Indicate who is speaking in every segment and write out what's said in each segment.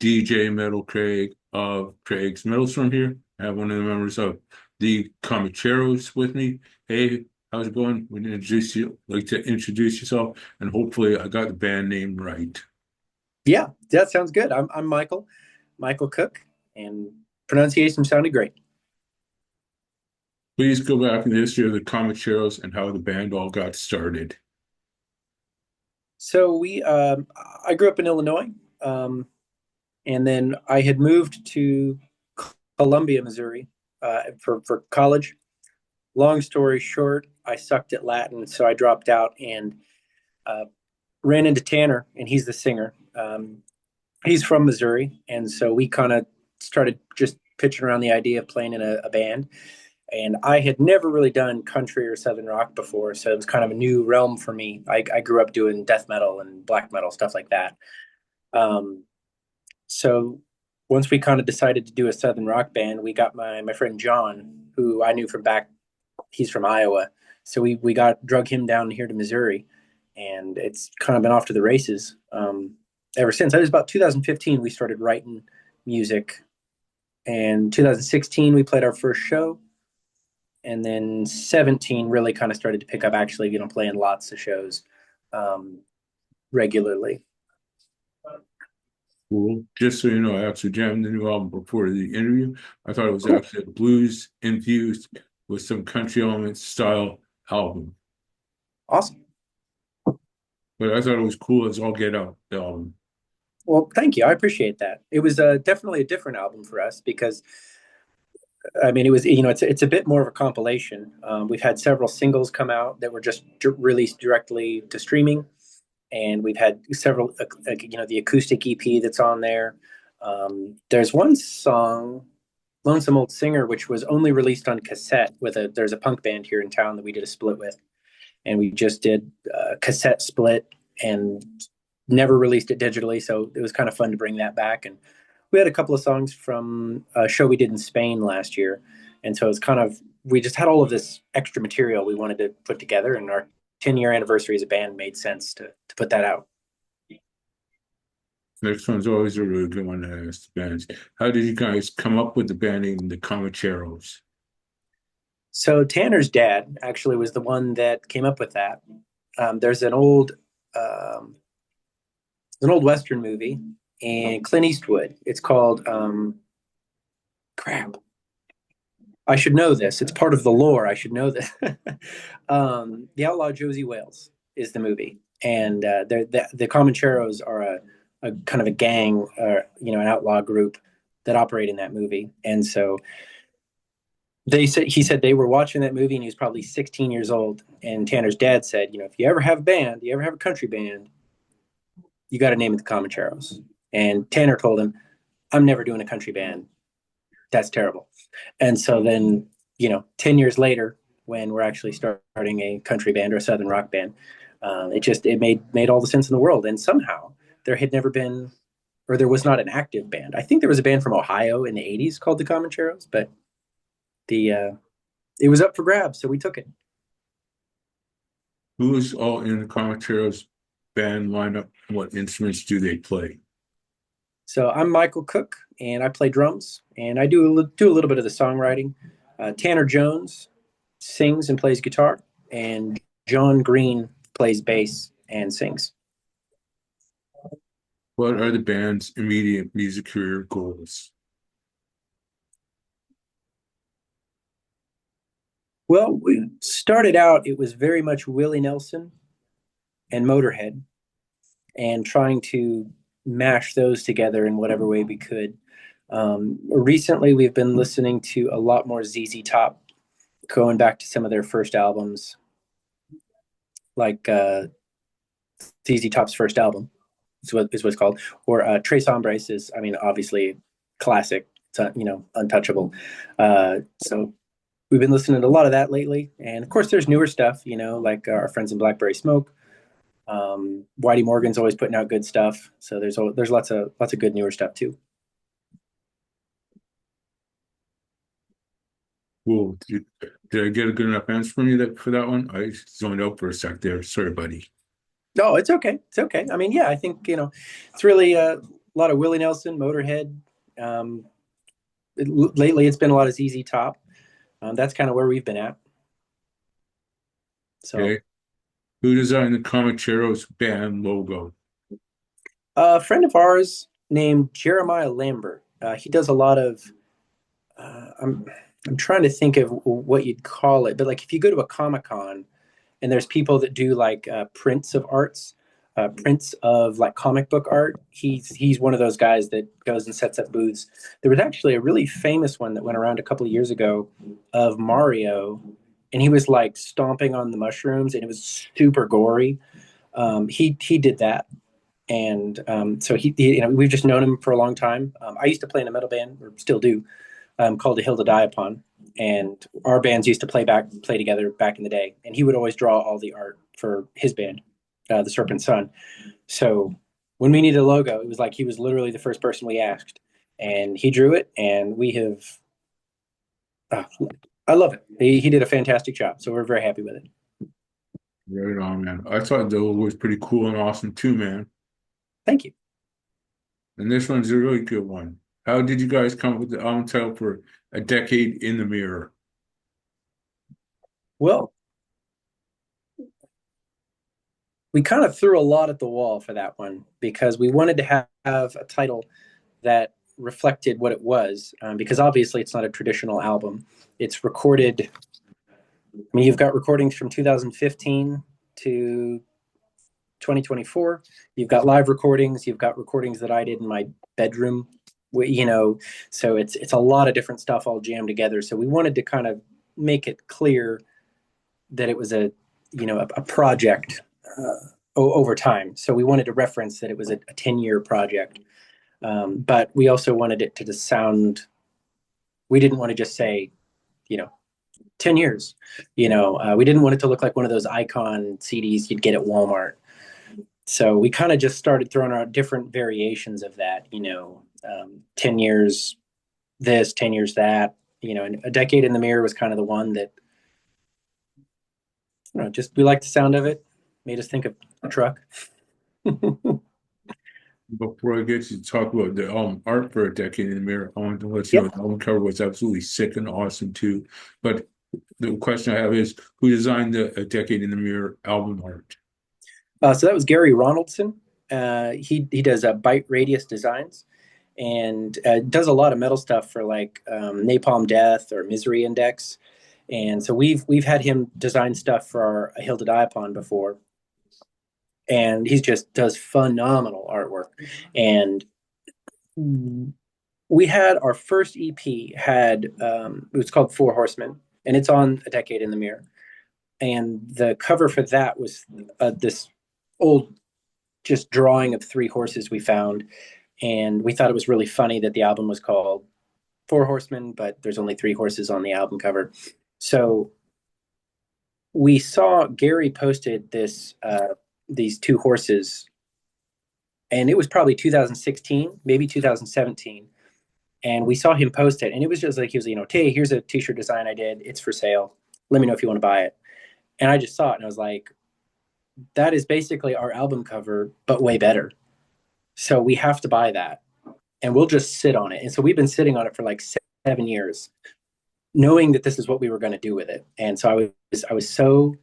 Speaker 1: DJ Metal Craig of Craig's Metal Storm here. I have one of the members of the comacheros with me. Hey, how's it going? Would you introduce you like to introduce yourself? And hopefully I got the band name right.
Speaker 2: Yeah, that sounds good. I'm Michael Cook, and pronunciation sounded great.
Speaker 1: Please go back in the history of the comacheros and how the band all got started.
Speaker 2: So I grew up in Illinois, um, and then I had moved to Columbia, Missouri, for college. Long story short, I sucked at Latin, so I dropped out and uh, ran into Tanner, and he's the singer. He's from Missouri, and so we kind of started just pitching around the idea of playing in a band. And I had never really done country or southern rock before, so it was kind of a new realm for me. I grew up doing death metal and black metal stuff like that. Um, so once we kind of decided to do a southern rock band, we got my friend John, who I knew from back. He's from Iowa, so we got drug him down here to Missouri, and it's kind of been off to the races ever since. It was about 2015 we started writing music, and 2016 we played our first show, and then 17 really kind of started to pick up, actually, playing lots of shows um, regularly.
Speaker 1: Cool. Just so you know, I actually jammed the new album before the interview. I thought it was
Speaker 2: Cool.
Speaker 1: actually a blues infused with some country elements style album.
Speaker 2: Awesome.
Speaker 1: But I thought it was cool as all get out, the album.
Speaker 2: Well, thank you. I appreciate that. It was definitely a different album for us because, I mean, it was, it's a bit more of a compilation. We've had several singles come out that were just released directly to streaming, and we've had several, the acoustic EP that's on there. There's one song, Lonesome Old Singer, which was only released on cassette there's a punk band here in town that we did a split with, and we just did a cassette split and never released it digitally. So it was kind of fun to bring that back. And we had a couple of songs from a show we did in Spain last year. And so it's kind of, we just had all of this extra material we wanted to put together, and our 10-year anniversary as a band made sense to put that out.
Speaker 1: Next one's always a really good one to ask the bands. How did you guys come up with the band name, the Comacheros?
Speaker 2: So Tanner's dad actually was the one that came up with that. There's um, an old Western movie and Clint Eastwood. It's called crap. I should know this. It's part of the lore. I should know this. The Outlaw Josie Wales is the movie, and the Comancheros are a kind of a gang, an outlaw group that operate in that movie. And so he said they were watching that movie, and he was probably 16 years old. And Tanner's dad said, if you ever have a band, you ever have a country band, you got to name it the Comancheros. And Tanner told him, I'm never doing a country band. That's terrible. And so then, 10 years later, when we're actually starting a country band or a southern rock band, it made all the sense in the world. And somehow there had never been, or there was not an active band. I think there was a band from Ohio in the 80s called the Comancheros, but the it was up for grabs, so we took it.
Speaker 1: Who's all in the Comacheros band lineup? What instruments do they play?
Speaker 2: So I'm Michael Cook, and I play drums, and I do a little bit of the songwriting. Tanner Jones sings and plays guitar, and John Green plays bass and sings.
Speaker 1: What are the band's immediate music career goals?
Speaker 2: Well, we started out, it was very much Willie Nelson and Motorhead, and trying to mash those together in whatever way we could. Recently, we've been listening to a lot more ZZ Top, going back to some of their first albums, like ZZ Top's first album is what it's called, or Tres Hombres is, I mean, obviously classic, untouchable. So we've been listening to a lot of that lately, and of course, there's newer stuff, like our friends in Blackberry Smoke. Whitey Morgan's always putting out good stuff, so there's lots of good newer stuff too.
Speaker 1: Cool. Did I get a good enough answer from you for that one? I zoned out for a sec there. Sorry, buddy.
Speaker 2: No, it's okay. It's okay. I mean, yeah, I think, it's really a lot of Willie Nelson, Motorhead. Um, Lately, it's been a lot of ZZ Top. That's kind of where we've been at. So,
Speaker 1: Okay. Who designed the comacheros band logo?
Speaker 2: a friend of ours named Jeremiah Lambert. He does a lot of. Uh, I'm I'm trying to think of what you'd call it, but like if you go to a Comic Con and there's people that do like prints of arts, prints of like comic book art. He's one of those guys that goes and sets up booths. There was actually a really famous one that went around a couple of years ago of Mario, and he was like stomping on the mushrooms, and it was super gory. He did that, and so you know, we've just known him for a long time. I used to play in a metal band, or still do, called A Hill to Die Upon, and our bands used to play together back in the day. And he would always draw all the art for his band, the Serpent Sun. So when we needed a logo, it was like he was literally the first person we asked, and he drew it. And we have, uh, I love it. He did a fantastic job, so we're very happy with it.
Speaker 1: Right on, man. I thought the logo was pretty cool and awesome too, man.
Speaker 2: Thank you.
Speaker 1: And this one's a really good one. How did you guys come up with the album title for A Decade in the Mirror?
Speaker 2: Well, we kind of threw a lot at the wall for that one because we wanted to have a title that reflected what it was, because obviously it's not a traditional album. It's recorded. I mean, you've got recordings from 2015 to 2024. You've got live recordings. You've got recordings that I did in my bedroom. You know, so it's a lot of different stuff all jammed together. So we wanted to kind of make it clear that it was a project over time. So we wanted to reference that it was a 10-year project, but we also wanted it to just sound. We didn't want to just say, you know, 10 years. We didn't want it to look like one of those icon CDs you'd get at Walmart. So we kind of just started throwing out different variations of that, 10 years this, 10 years that, and A Decade in the Mirror was kind of the one that, just we liked the sound of it, made us think of a truck.
Speaker 1: Before I get you to talk about the art for A Decade in the Mirror, I want to let you know
Speaker 2: Yep.
Speaker 1: the album cover was absolutely sick and awesome too. But the question I have is, who designed the A Decade in the Mirror album art?
Speaker 2: So that was Gary Ronaldson. He does Bite Radius Designs, and does a lot of metal stuff for like Napalm Death or Misery Index. And so we've had him design stuff for our A Hill to Die Upon before, and he just does phenomenal artwork. And we had our first EP had it was called Four Horsemen, and it's on A Decade in the Mirror. And the cover for that was this old just drawing of three horses we found, and we thought it was really funny that the album was called Four Horsemen, but there's only three horses on the album cover. So we saw Gary posted these two horses, and it was probably 2016, maybe 2017. And we saw him post it, and it was just like he was, hey, here's a t-shirt design I did. It's for sale. Let me know if you want to buy it. And I just saw it, and I was like, that is basically our album cover, but way better. So we have to buy that, and we'll just sit on it. And so we've been sitting on it for like 7 years, knowing that this is what we were going to do with it. And so I was so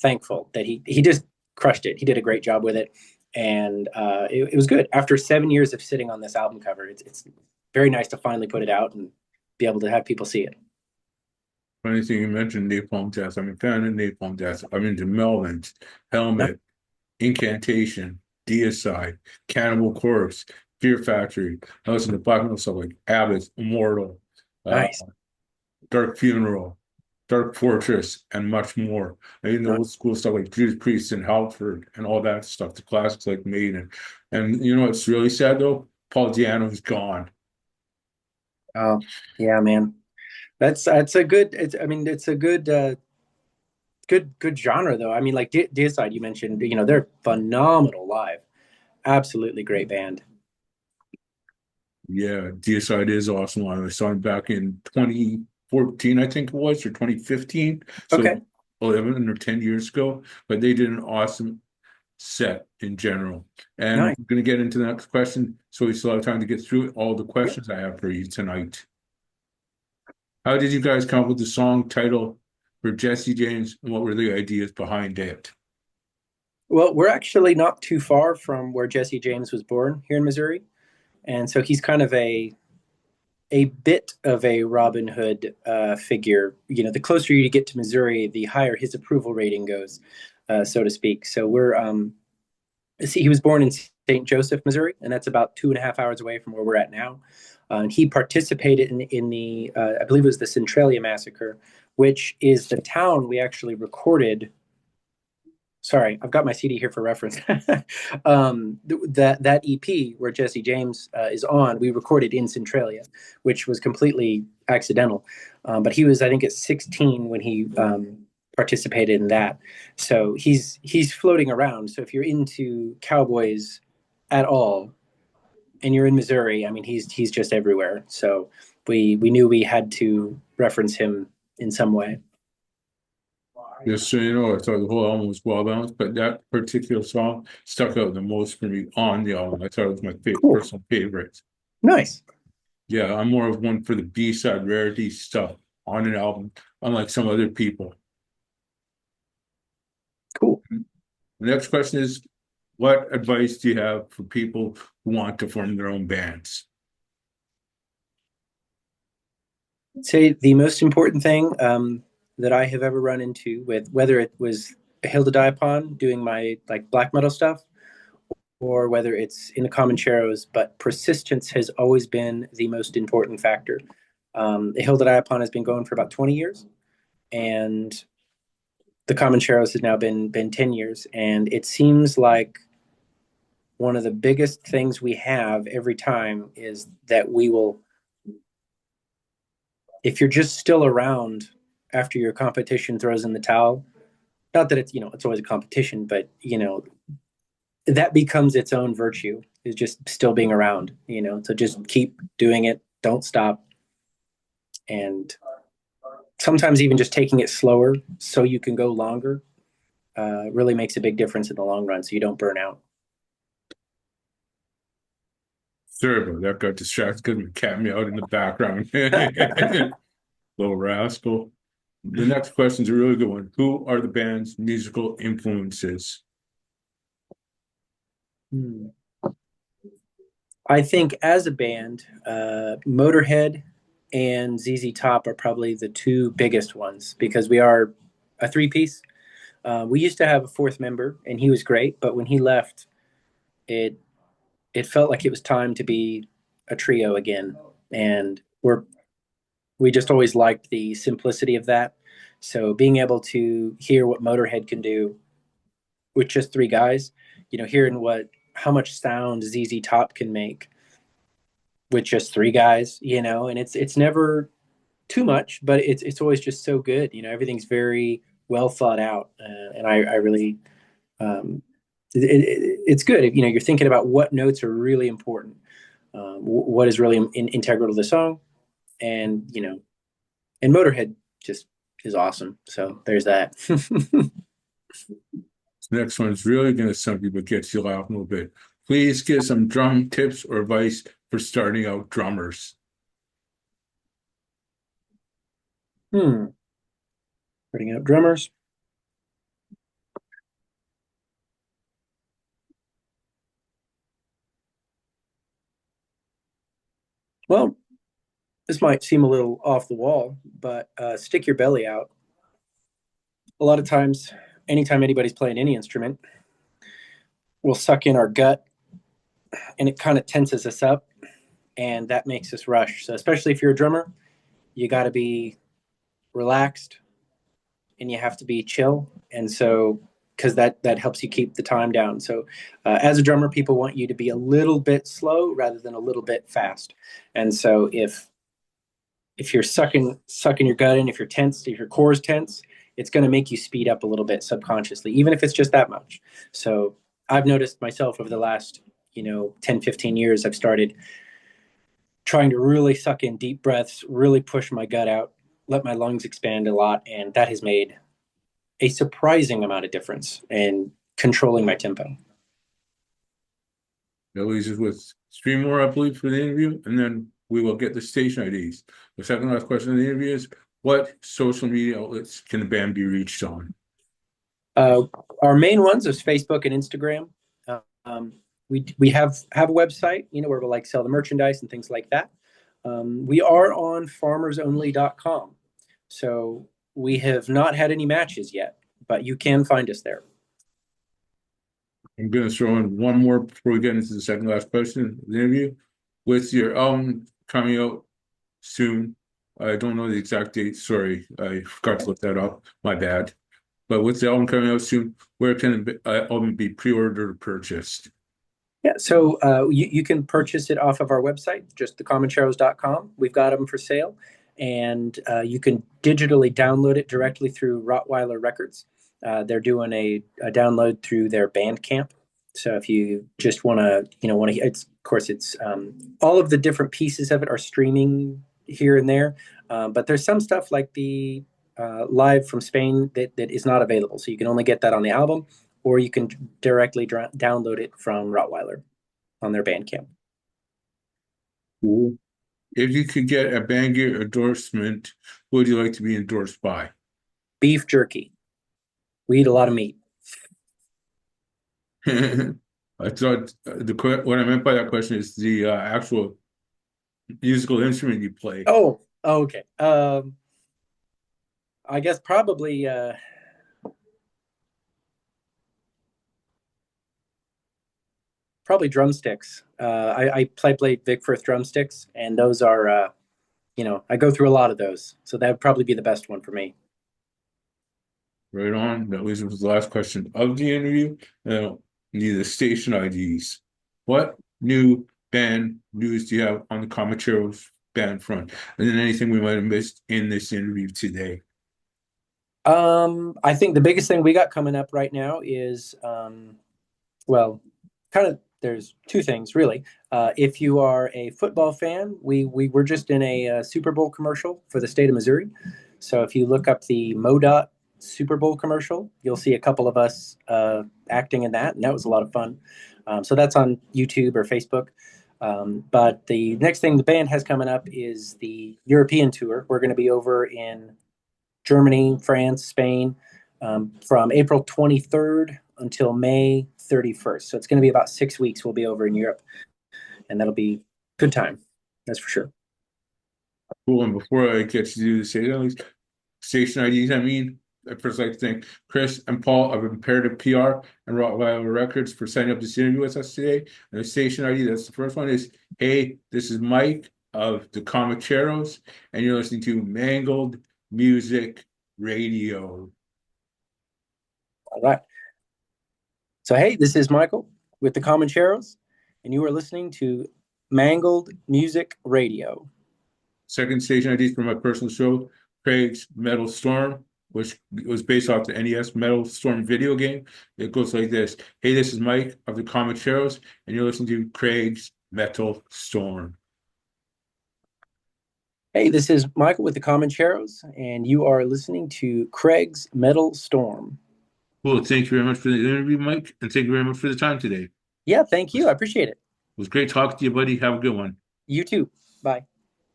Speaker 2: thankful that he just crushed it. He did a great job with it, and it was good. After 7 years of sitting on this album cover, it's very nice to finally put it out and be able to have people see it.
Speaker 1: Funny thing you mentioned Napalm Death. I'm a fan of Napalm Death. I'm into Melvins, Helmet, Incantation, Deicide, Cannibal Corpse, Fear Factory. I listen to black metal stuff like Abbott, Immortal, uh,
Speaker 2: Nice.
Speaker 1: Dark Funeral, Dark Fortress, and much more. I mean, the old school stuff like Judas Priest and Halford and all that stuff, the classics like Maiden. And you know what's really sad though? Paul Diano's gone.
Speaker 2: Oh, yeah, man. That's a good. I mean, it's a good genre though. I mean, like Deicide, you mentioned, they're phenomenal live. Absolutely great band.
Speaker 1: Yeah, Deicide is awesome. I saw him back in 2014, I think it was, or 2015. So
Speaker 2: Okay.
Speaker 1: 11 or 10 years ago. But they did an awesome set in general. And
Speaker 2: Nice.
Speaker 1: we're going to get into the next question, so we still have time to get through all the
Speaker 2: Yep.
Speaker 1: questions I have for you tonight. How did you guys come up with the song title for Jesse James, and what were the ideas behind it?
Speaker 2: Well, we're actually not too far from where Jesse James was born here in Missouri, and so he's kind of a bit of a Robin Hood figure. You know, the closer you get to Missouri, the higher his approval rating goes, so to speak. So we're see, he was born in St. Joseph, Missouri, and that's about 2.5 hours away from where we're at now. And he participated in the, I believe it was the Centralia Massacre, which is the town we actually recorded. Sorry, I've got my CD here for reference. That EP where Jesse James is on, we recorded in Centralia, which was completely accidental. But he was, I think, at 16 when he participated in that. So he's floating around. So if you're into cowboys at all and you're in Missouri, I mean, he's just everywhere. So we knew we had to reference him in some way.
Speaker 1: Just so you know, I thought the whole album was well balanced, but that particular song stuck out the most for me on the album. I thought it was my
Speaker 2: Cool.
Speaker 1: personal favorite.
Speaker 2: Nice.
Speaker 1: Yeah, I'm more of one for the B-side rarity stuff on an album, unlike some other people.
Speaker 2: Cool.
Speaker 1: The next question is, what advice do you have for people who want to form their own bands?
Speaker 2: Say the most important thing that I have ever run into with whether it was a hill to die upon doing my like black metal stuff or whether it's in the comacheros, but persistence has always been the most important factor. The hill to die upon has been going for about 20 years, and the comacheros has now been 10 years, and it seems like one of the biggest things we have every time is that we will, if you're just still around after your competition throws in the towel, not that it's, it's always a competition, but that becomes its own virtue, is just still being around, so just keep doing it, don't stop. And sometimes even just taking it slower so you can go longer really makes a big difference in the long run so you don't burn out.
Speaker 1: Sorry about that. Got distracted because my cat meowed in the background. Little rascal. The next question is a really good one. Who are the band's musical influences?
Speaker 2: Hmm. I think as a band, Motorhead and ZZ Top are probably the two biggest ones because we are a three-piece. We used to have a fourth member, and he was great, but when he left, it it felt like it was time to be a trio again, and we just always liked the simplicity of that. So being able to hear what Motorhead can do with just three guys, hearing what how much sound ZZ Top can make with just three guys, and it's never too much, but it's always just so good. Everything's very well thought out, and I really um, it's good. You're thinking about what notes are really important, what is really integral to the song, and and Motorhead just is awesome. So there's that.
Speaker 1: This next one is really going to some people get you laughing a little bit. Please give some drum tips or advice for starting out drummers.
Speaker 2: Hmm. Putting out drummers. Well, this might seem a little off the wall, but stick your belly out. A lot of times, anytime anybody's playing any instrument, we'll suck in our gut and it kind of tenses us up and that makes us rush. So, especially if you're a drummer, you got to be relaxed and you have to be chill. And so, because that helps you keep the time down. So, as a drummer, people want you to be a little bit slow rather than a little bit fast. And so, if you're sucking your gut in, if you're tense, if your core is tense, it's going to make you speed up a little bit subconsciously, even if it's just that much. So I've noticed myself over the last 10, 15 years, I've started trying to really suck in deep breaths, really push my gut out, let my lungs expand a lot, and that has made a surprising amount of difference. And controlling my tempo.
Speaker 1: That leaves us with three more, I believe, for the interview, and then we will get the station IDs. The second last question of the interview is, what social media outlets can the band be reached on?
Speaker 2: Uh, our main ones is Facebook and Instagram. Um, we have a website, where we like sell the merchandise and things like that. We are on farmersonly.com. So we have not had any matches yet, but you can find us there.
Speaker 1: I'm going to throw in one more before we get into the second last question of the interview. With your album coming out soon, I don't know the exact date. Sorry, I forgot to look that up. My bad. But with the album coming out soon, where can the album be pre-ordered or purchased?
Speaker 2: Yeah, so you can purchase it off of our website, just thecomacheros.com. We've got them for sale, and you can digitally download it directly through Rottweiler Records. They're doing a download through their Bandcamp. So if you just want to, it's of course it's all of the different pieces of it are streaming here and there, but there's some stuff like the live from Spain that is not available. So you can only get that on the album, or you can directly download it from Rottweiler on their Bandcamp.
Speaker 1: Cool. If you could get a band gear endorsement, who would you like to be endorsed by?
Speaker 2: Beef jerky. We eat a lot of meat.
Speaker 1: I thought what I meant by that question is the actual musical instrument you play.
Speaker 2: Oh, okay. I guess probably drumsticks. I played Vic Firth drumsticks, and those are I go through a lot of those, so that would probably be the best one for me.
Speaker 1: Right on. That leaves us with the last question of the interview. Need the station IDs. What new band news do you have on the Comacheros band front? And then anything we might have missed in this interview today?
Speaker 2: I think the biggest thing we got coming up right now is well, kind of there's two things really. If you are a football fan, we were just in a Super Bowl commercial for the state of Missouri. So if you look up the MoDOT Super Bowl commercial, you'll see a couple of us acting in that, and that was a lot of fun. So that's on YouTube or Facebook. But the next thing the band has coming up is the European tour. We're going to be over in Germany, France, Spain, from April 23rd until May 31st. So it's going to be about 6 weeks. We'll be over in Europe, and that'll be good time. That's for sure.
Speaker 1: Cool. And before I get to do the station IDs, I'd first like to thank Chris and Paul of Imperative PR and Rottweiler Records for signing up this interview with us today. And the station ID, that's the first one, is, hey, this is Mike of the Comacheros, and you're listening to Mangled Music Radio.
Speaker 2: All right. So, hey, this is Michael with the Comacheros, and you are listening to Mangled Music Radio.
Speaker 1: Second station ID is from my personal show, Craig's Metal Storm, which was based off the NES Metal Storm video game. It goes like this. Hey, this is Mike of the Comacheros, and you're listening to Craig's Metal Storm.
Speaker 2: Hey, this is Michael with the Comacheros, and you are listening to Craig's Metal Storm.
Speaker 1: Cool. Thank you very much for the interview, Mike, and thank you very much for the time today.
Speaker 2: Yeah, thank you. I appreciate it.
Speaker 1: It was great talking to you, buddy. Have a good one.
Speaker 2: You too. Bye.